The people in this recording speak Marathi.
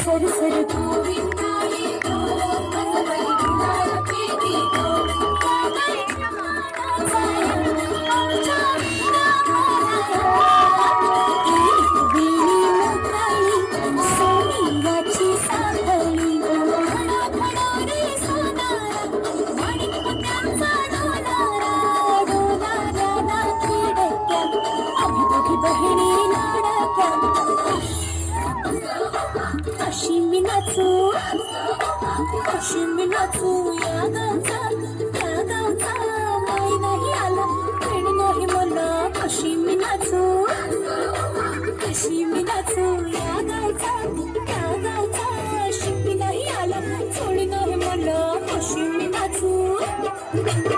सरसर गोविंदाई अशी मी नाचू या गावचा माई नाही आला वेळ नाही मला कशी मी नाचू या गावचा शिंपी नाही आला सोडी नाही मला कशी मी नाचू